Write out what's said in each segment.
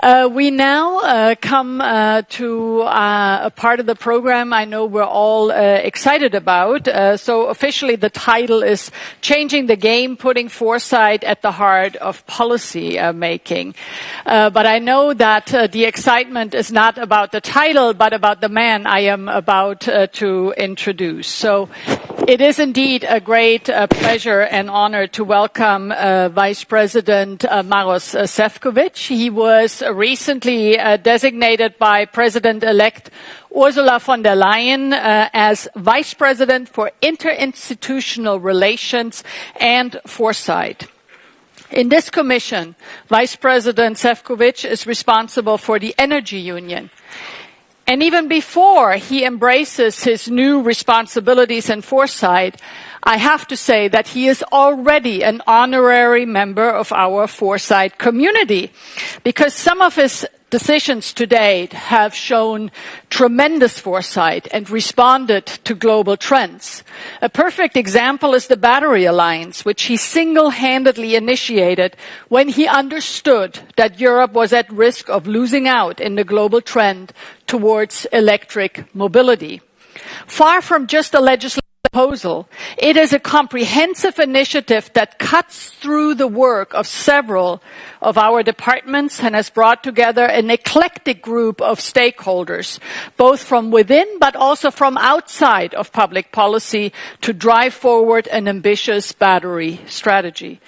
We now come to a part of the program I know we're all excited about. So officially the title is Changing the Game, Putting Foresight at the Heart of Policy Making. But I know that the excitement is not about the title, but about the man I am about to introduce. So it is indeed a great pleasure and honor to welcome Vice President Maroš ŠEFČOVIČ. He was recently designated by President-elect Ursula von der Leyen as Vice President for Interinstitutional Relations and Foresight. In this commission, Vice President ŠEFČOVIČ is responsible for the Energy Union. And even before he embraces his new responsibilities and foresight, I have to say that he is already an honorary member of our foresight community, because some of his decisions to date have shown tremendous foresight and responded to global trends. A perfect example is the Battery Alliance, which he single-handedly initiated when he understood that Europe was at risk of losing out in the global trend towards electric mobility. Far from just a legislative proposal, it is a comprehensive initiative that cuts through the work of several of our departments and has brought together an eclectic group of stakeholders, both from within but also from outside of public policy, to drive forward an ambitious battery strategy.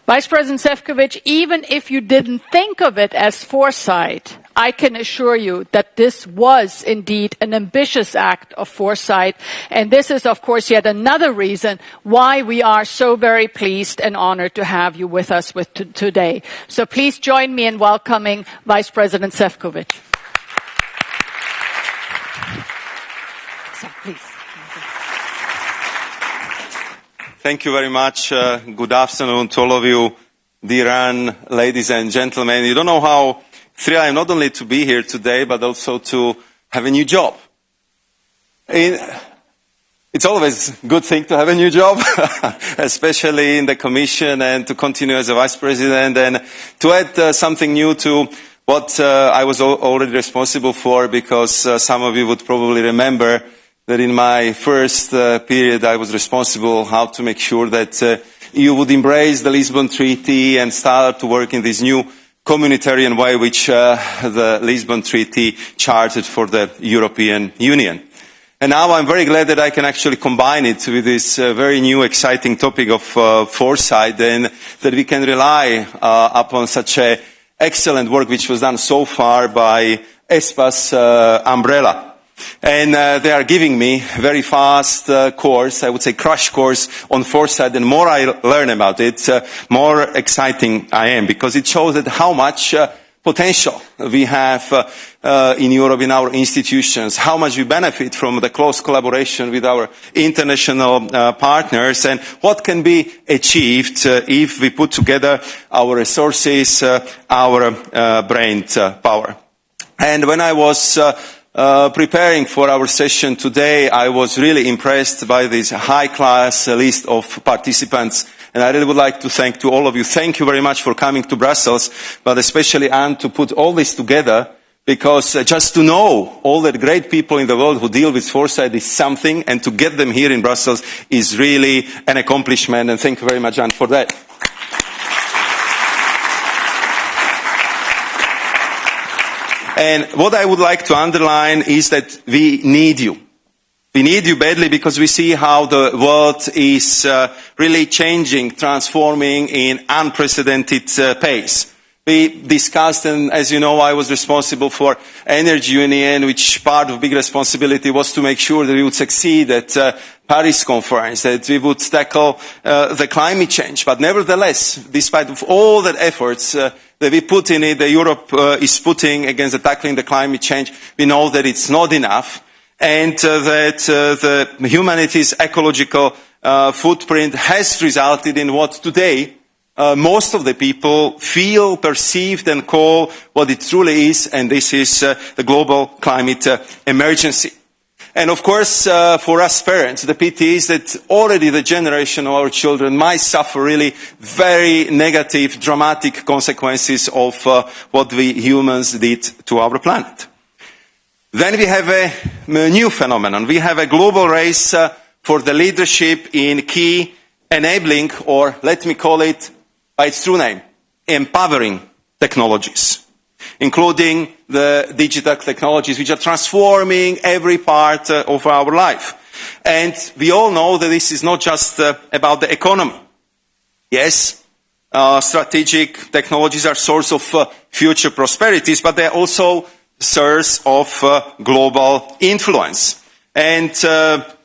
Vice President ŠEFČOVIČ, even if you didn't think of it as foresight, I can assure you that this was indeed an ambitious act of foresight. And this is, of course, yet another reason why we are so very pleased and honored to have you with us today. So please join me in welcoming Vice President ŠEFČOVIČ. So please. Thank you very much. Good afternoon to all of you, dear Anne, ladies and gentlemen. You don't know how thrilled I am not only to be here today, but also to have a new job. It's always a good thing to have a new job, especially in the Commission, and to continue as a Vice President, and to add something new to what I was already responsible for, because some of you would probably remember that in my first period I was responsible how to make sure that EU would embrace the Lisbon Treaty and start to work in this new communitarian way which the Lisbon Treaty charted for the European Union. And now I'm very glad that I can actually combine it with this very new exciting topic of foresight, and that we can rely upon such a excellent work which was done so far by ESPAS umbrella. And they are giving me a very fast course, I would say crash course on foresight. And more I learn about it, more exciting I am, because it shows that how much potential we have in Europe, in our institutions, how much we benefit from the close collaboration with our international partners, and what can be achieved if we put together our resources, our brain power. And when I was preparing for our session today, I was really impressed by this high-class list of participants, and I really would like to thank to all of you. Thank you very much for coming to Brussels, but especially Anne, to put all this together, because just to know all the great people in the world who deal with foresight is something, and to get them here in Brussels is really an accomplishment, and thank you very much, Anne, for that. And what I would like to underline is that we need you. We need you badly, because we see how the world is really changing, transforming in unprecedented pace. We discussed, and as you know, I was responsible for Energy Union, which part of big responsibility was to make sure that we would succeed at Paris conference, that we would tackle the climate change. But nevertheless, despite of all the efforts that we put in it, that Europe is putting against tackling the climate change, we know that it's not enough, and that the humanity's ecological footprint has resulted in what today most of the people feel, perceived, and call what it truly is, and this is the global climate emergency. And of course, for us parents, the pity is that already the generation of our children might suffer really very negative, dramatic consequences of what we humans did to our planet. Then we have a new phenomenon. We have a global race for the leadership in key enabling, or let me call it by its true name, empowering technologies, including the digital technologies which are transforming every part of our life. And we all know that this is not just about the economy. Yes, strategic technologies are source of future prosperities, but they're also source of global influence. And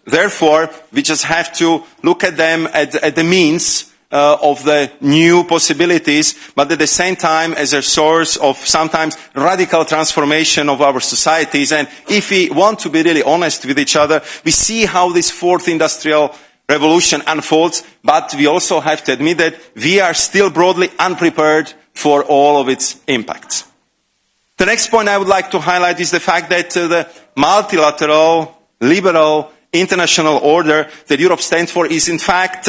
therefore, we just have to look at them at the means of the new possibilities, but at the same time as a source of sometimes radical transformation of our societies. And if we want to be really honest with each other, we see how this fourth industrial revolution unfolds, but we also have to admit that we are still broadly unprepared for all of its impacts. The next point I would like to highlight is the fact that the multilateral, liberal, international order that Europe stands for is in fact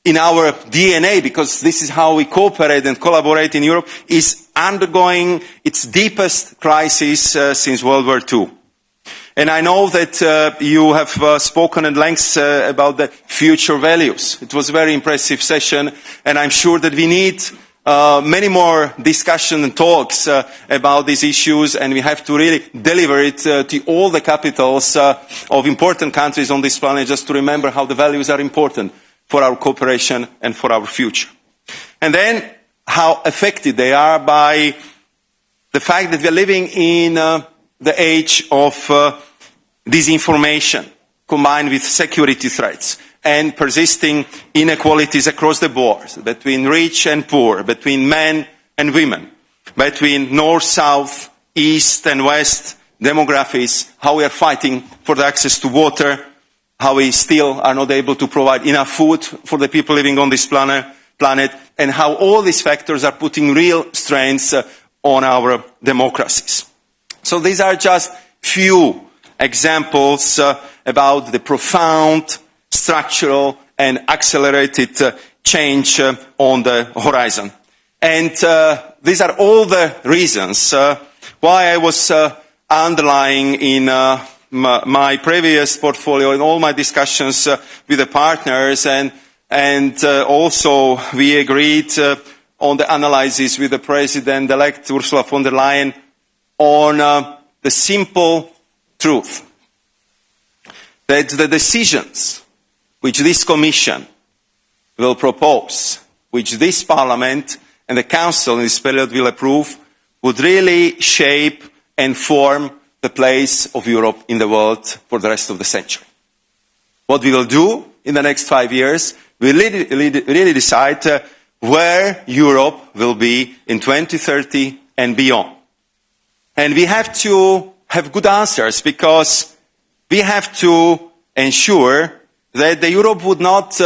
in our DNA, because this is how we cooperate and collaborate in Europe, is undergoing its deepest crisis since World War II. And I know that you have spoken at length about the future values. It was a very impressive session, and I'm sure that we need many more discussion and talks about these issues, and we have to really deliver it to all the capitals of important countries on this planet, just to remember how the values are important for our cooperation and for our future. And then how affected they are by the fact that we are living in the age of disinformation combined with security threats and persisting inequalities across the board, between rich and poor, between men and women, between north, south, east and west, demographics, how we are fighting for the access to water, how we still are not able to provide enough food for the people living on this planet, and how all these factors are putting real strains on our democracies. So these are just few examples about the profound structural and accelerated change on the horizon. And these are all the reasons why I was underlying in my previous portfolio in all my discussions with the partners, and also we agreed on the analysis with the President-elect Ursula von der Leyen on the simple truth that the decisions which this Commission will propose, which this Parliament and the Council in this period will approve, would really shape and form the place of Europe in the world for the rest of the century. What we will do in the next 5 years will really decide where Europe will be in 2030 and beyond. And we have to have good answers, because we have to ensure that the Europe would not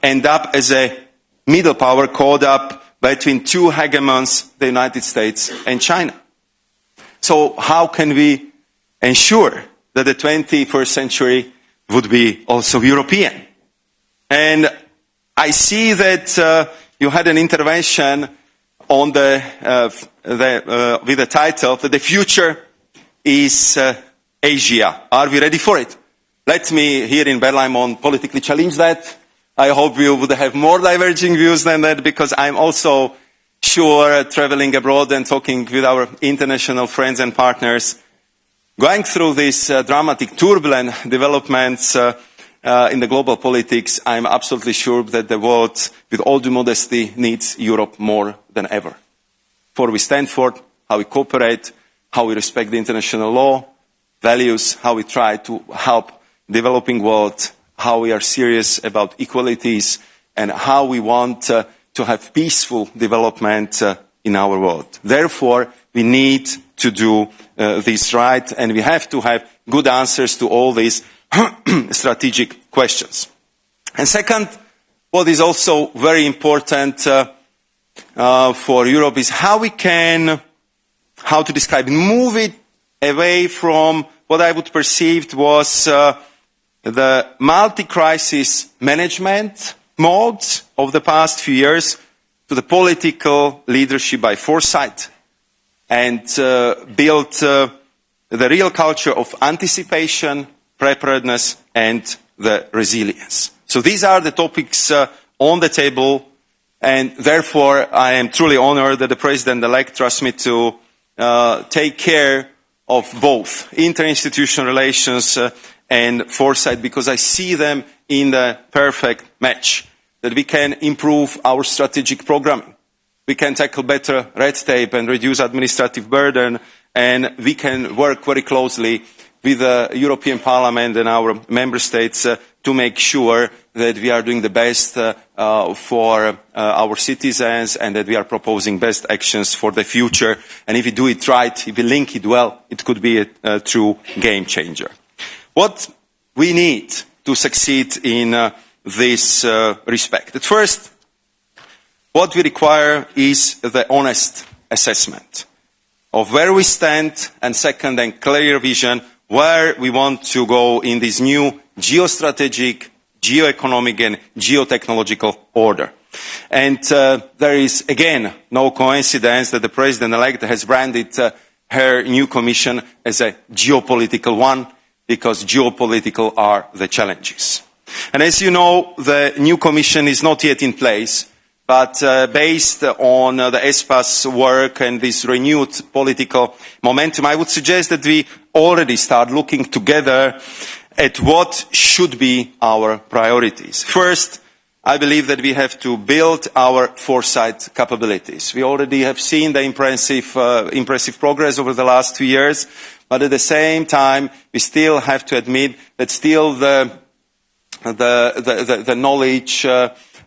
end up as a middle power caught up between two hegemons, the United States and China. So how can we ensure that the 21st century would be also European? And I see that you had an intervention on with the title that the future is Asia. Are we ready for it? Let me here in Berlaymont politically challenge that. I hope you would have more diverging views than that, because I'm also sure traveling abroad and talking with our international friends and partners, going through these dramatic, turbulent developments in the global politics, I'm absolutely sure that the world, with all due modesty, needs Europe more than ever. For we stand for how we cooperate, how we respect the international law, values, how we try to help developing world, how we are serious about equalities, and how we want to have peaceful development in our world. Therefore, we need to do this right, and we have to have good answers to all these strategic questions. And second, what is also very important for Europe is how we can, how to describe it, move it away from what I would perceive was the multi-crisis management modes of the past few years to the political leadership by foresight and build the real culture of anticipation, preparedness and the resilience. So these are the topics on the table, and therefore I am truly honored that the President-elect trusts me to take care of both interinstitutional relations and foresight, because I see them in the perfect match, that we can improve our strategic programming, we can tackle better red tape and reduce administrative burden, and we can work very closely with the European Parliament and our member states to make sure that we are doing the best for our citizens and that we are proposing best actions for the future. And if we do it right, if we link it well, it could be a true game changer. What we need to succeed in this respect. At first, what we require is the honest assessment of where we stand, and second, and clear vision where we want to go in this new geostrategic, geoeconomic and geotechnological order. And there is, again, no coincidence that the President-elect has branded her new commission as a geopolitical one, because geopolitical are the challenges. And as you know, the new commission is not yet in place, but based on the ESPAS work and this renewed political momentum, I would suggest that we already start looking together at what should be our priorities. First, I believe that we have to build our foresight capabilities. We already have seen the impressive progress over the last 2 years, but at the same time, we still have to admit that still the knowledge,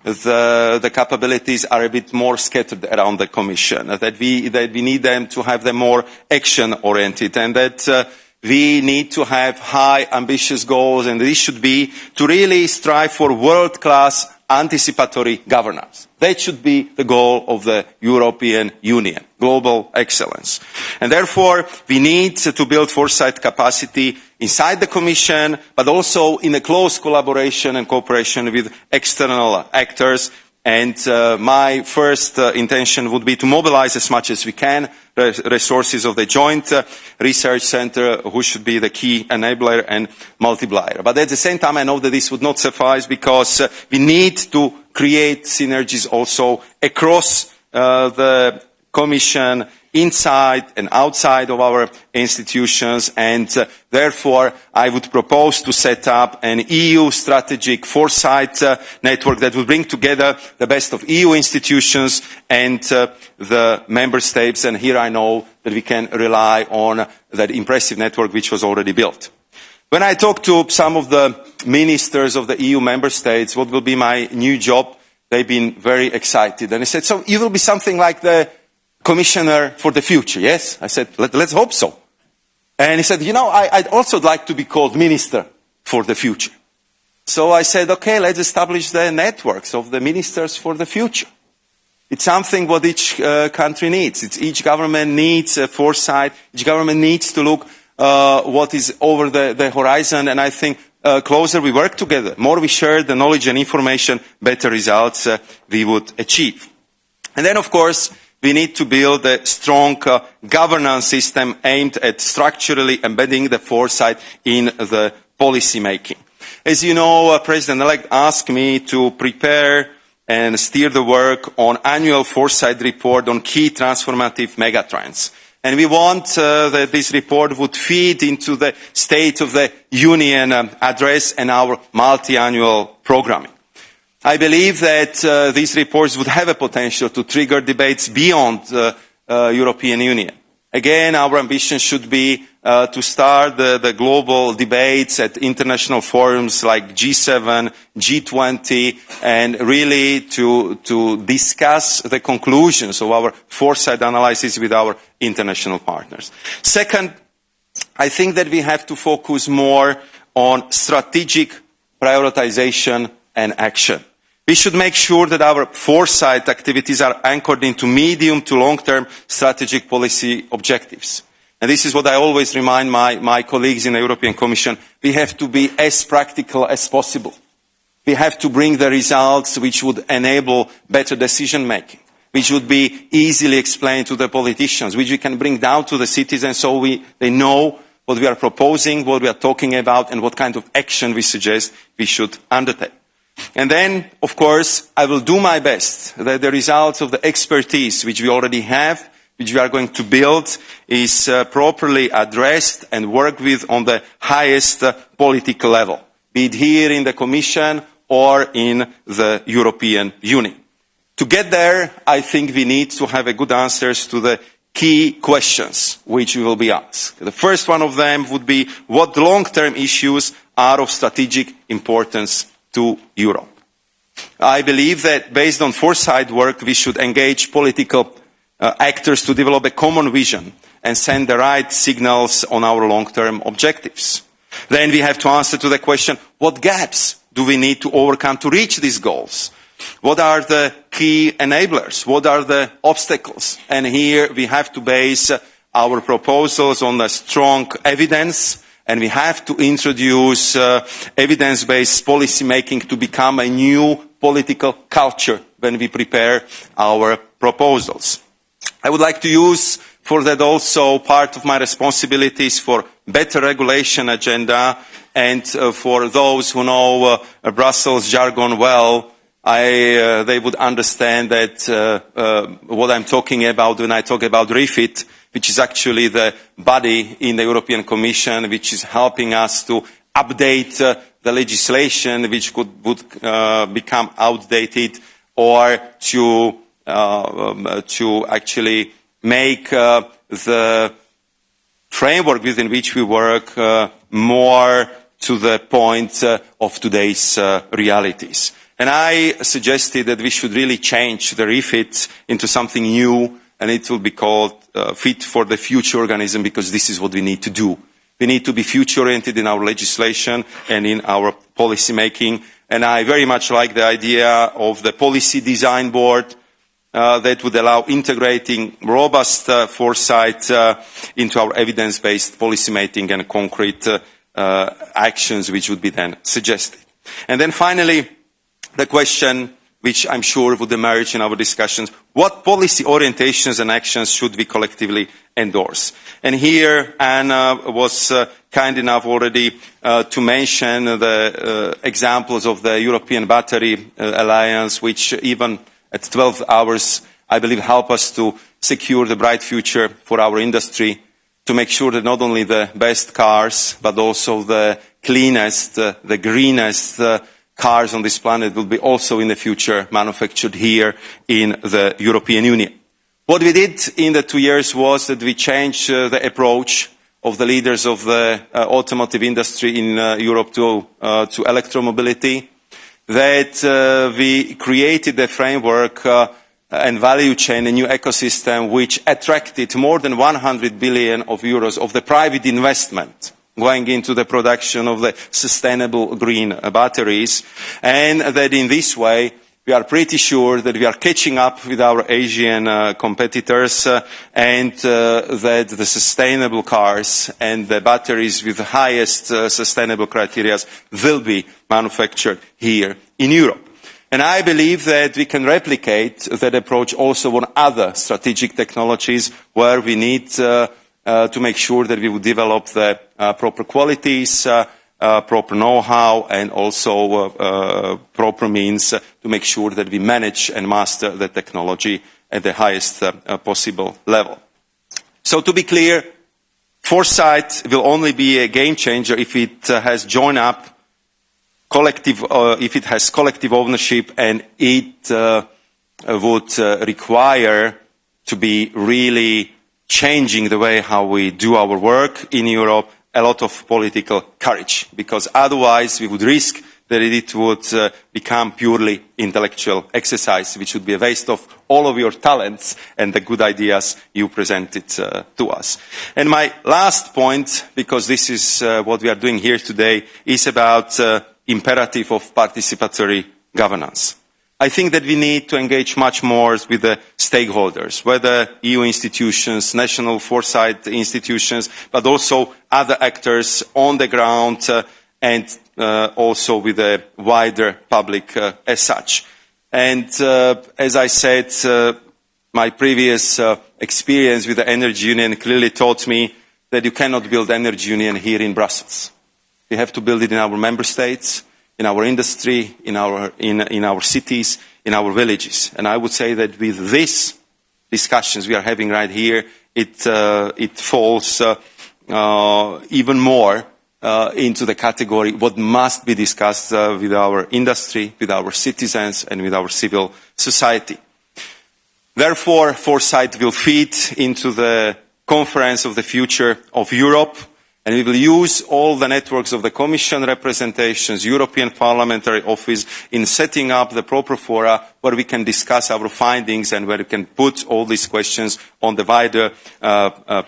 the capabilities are a bit more scattered around the Commission, that we need them to have them more action-oriented, and that we need to have high, ambitious goals, and this should be to really strive for world-class anticipatory governance. That should be the goal of the European Union, global excellence. And therefore, we need to build foresight capacity inside the Commission, but also in a close collaboration and cooperation with external actors. And my first intention would be to mobilize as much as we can resources of the Joint Research Centre, who should be the key enabler and multiplier. But at the same time, I know that this would not suffice, because we need to create synergies also across the Commission, inside and outside of our institutions, and therefore I would propose to set up an EU strategic foresight network that will bring together the best of EU institutions and the member states, and here I know that we can rely on that impressive network which was already built. When I talk to some of the ministers of the EU member states, what will be my new job, they've been very excited, and they said, so you will be something like the Commissioner for the future, yes? I said, let's hope so. And he said, you know, I'd also like to be called Minister for the future. So I said, okay, let's establish the networks of the ministers for the future. It's something what each country needs. Each government needs foresight. Each government needs to look what is over the horizon. And I think closer we work together, more we share the knowledge and information, better results we would achieve. And then, of course, we need to build a strong governance system aimed at structurally embedding the foresight in the policy making. As you know, President-elect asked me to prepare and steer the work on annual foresight report on key transformative megatrends. And we want that this report would feed into the State of the Union address and our multi-annual programming. I believe that these reports would have a potential to trigger debates beyond the European Union. Again, our ambition should be to start the global debates at international forums like G7, G20, and really to discuss the conclusions of our foresight analysis with our international partners. Second, I think that we have to focus more on strategic prioritization and action. We should make sure that our foresight activities are anchored into medium to long-term strategic policy objectives. And this is what I always remind my colleagues in the European Commission. We have to be as practical as possible. We have to bring the results which would enable better decision making, which would be easily explained to the politicians, which we can bring down to the citizens so they know what we are proposing, what we are talking about, and what kind of action we suggest we should undertake. And then, of course, I will do my best that the results of the expertise which we already have, which we are going to build, is properly addressed and worked with on the highest political level, be it here in the Commission or in the European Union. To get there, I think we need to have good answers to the key questions which we will be asked. The first one of them would be what long-term issues are of strategic importance to Europe. I believe that based on foresight work, we should engage political actors to develop a common vision and send the right signals on our long-term objectives. Then we have to answer to the question, what gaps do we need to overcome to reach these goals? What are the key enablers? What are the obstacles? And here we have to base our proposals on the strong evidence, and we have to introduce evidence-based policy making to become a new political culture when we prepare our proposals. I would like to use for that also part of my responsibilities for better regulation agenda, and for those who know Brussels jargon well, they would understand that what I'm talking about when I talk about REFIT, which is actually the body in the European Commission which is helping us to update the legislation which would become outdated, or to actually make the framework within which we work more to the point of today's realities. And I suggested that we should really change the REFIT into something new, and it will be called Fit for the Future Organism, because this is what we need to do. We need to be future-oriented in our legislation and in our policy making. And I very much like the idea of the policy design board that would allow integrating robust foresight into our evidence-based policy making and concrete actions which would be then suggested. And then finally, the question which I'm sure would emerge in our discussions, what policy orientations and actions should we collectively endorse? And here Anna was kind enough already to mention the examples of the European Battery Alliance, which even at 12 hours, I believe, help us to secure the bright future for our industry, to make sure that not only the best cars, but also the cleanest, the greenest cars on this planet will be also in the future manufactured here in the European Union. What we did in the 2 years was that we changed the approach of the leaders of the automotive industry in Europe to electromobility, that we created a framework and value chain, a new ecosystem which attracted more than 100 billion of euros of the private investment going into the production of the sustainable green batteries, and that in this way we are pretty sure that we are catching up with our Asian competitors, and that the sustainable cars and the batteries with the highest sustainable criteria will be manufactured here in Europe. And I believe that we can replicate that approach also on other strategic technologies where we need to make sure that we will develop the proper qualities, proper know-how, and also proper means to make sure that we manage and master the technology at the highest possible level. So to be clear, foresight will only be a game changer if it has joined up if it has collective ownership, and it would require to be really changing the way how we do our work in Europe, a lot of political courage, because otherwise we would risk that it would become purely intellectual exercise, which would be a waste of all of your talents and the good ideas you presented to us. And my last point, because this is what we are doing here today, is about imperative of participatory governance. I think that we need to engage much more with the stakeholders, whether EU institutions, national foresight institutions, but also other actors on the ground and also with the wider public as such. And as I said, my previous experience with the Energy Union clearly taught me that you cannot build Energy Union here in Brussels. We have to build it in our member states, in our industry, in our cities, in our villages. And I would say that with these discussions we are having right here, it falls even more into the category what must be discussed with our industry, with our citizens, and with our civil society. Therefore, foresight will feed into the Conference of the Future of Europe, and we will use all the networks of the Commission representations, European Parliamentary Office, in setting up the proper fora where we can discuss our findings and where we can put all these questions on the wider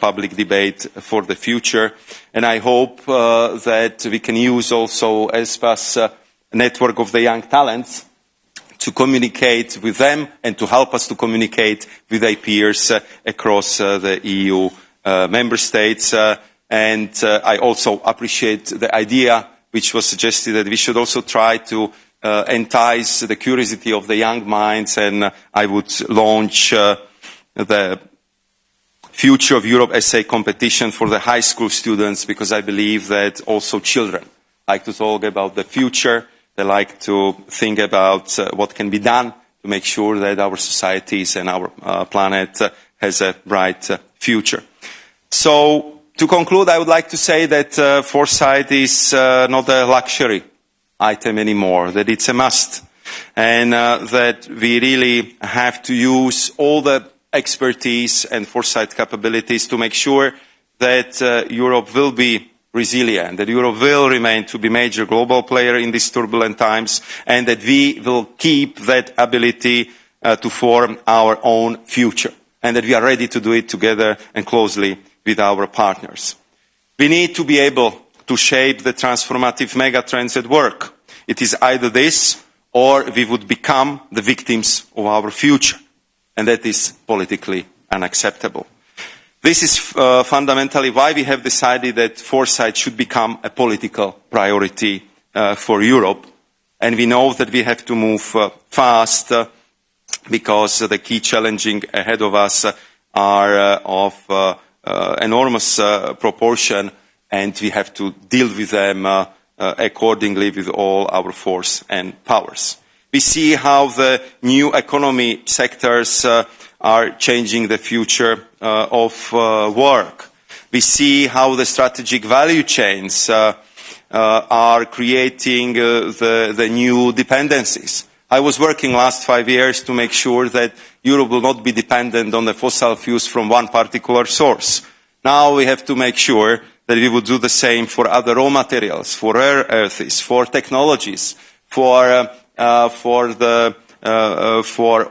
public debate for the future. And I hope that we can use also ESPAS network of the young talents to communicate with them and to help us to communicate with their peers across the EU member states. And I also appreciate the idea which was suggested that we should also try to entice the curiosity of the young minds, and I would launch the Future of Europe essay competition for the high school students, because I believe that also children like to talk about the future. They like to think about what can be done to make sure that our societies and our planet has a bright future. So, to conclude, I would like to say that foresight is not a luxury item anymore, that it's a must, and that we really have to use all the expertise and foresight capabilities to make sure that Europe will be resilient, that Europe will remain to be a major global player in these turbulent times, and that we will keep that ability to form our own future, and that we are ready to do it together and closely with our partners. We need to be able to shape the transformative megatrends at work. It is either this, or we would become the victims of our future, and that is politically unacceptable. This is fundamentally why we have decided that foresight should become a political priority for Europe, and we know that we have to move fast because the key challenges ahead of us are of enormous proportion, and we have to deal with them accordingly with all our force and powers. We see how the new economy sectors are changing the future of work. We see how the strategic value chains are creating the new dependencies. I was working last 5 years to make sure that Europe will not be dependent on the fossil fuels from one particular source. Now we have to make sure that we will do the same for other raw materials, for rare earths, for technologies, for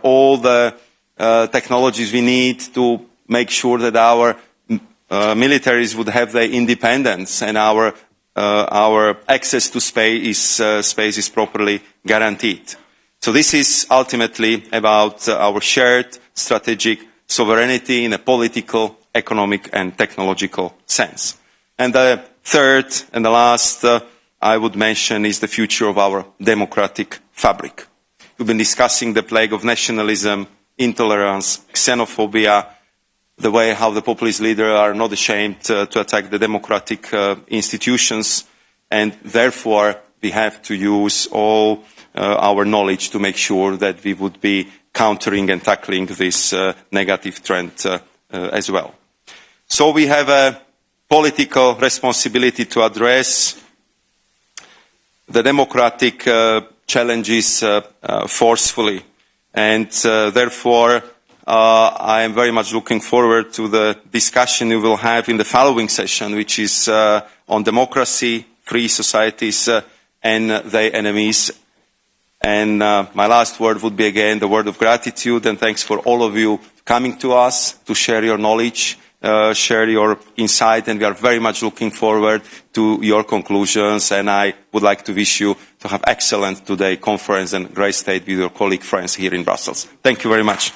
all the technologies we need to make sure that our militaries would have their independence and our access to space is properly guaranteed. So this is ultimately about our shared strategic sovereignty in a political, economic and technological sense. And the third and the last I would mention is the future of our democratic fabric. We've been discussing the plague of nationalism, intolerance, xenophobia, the way how the populist leaders are not ashamed to attack the democratic institutions, and therefore we have to use all our knowledge to make sure that we would be countering and tackling this negative trend as well. So we have a political responsibility to address the democratic challenges forcefully, and therefore I am very much looking forward to the discussion we will have in the following session, which is on democracy, free societies and their enemies. And my last word would be again the word of gratitude and thanks for all of you coming to us to share your knowledge, share your insight, and we are very much looking forward to your conclusions. And I would like to wish you to have excellent today conference and great stay with your colleague friends here in Brussels. Thank you very much.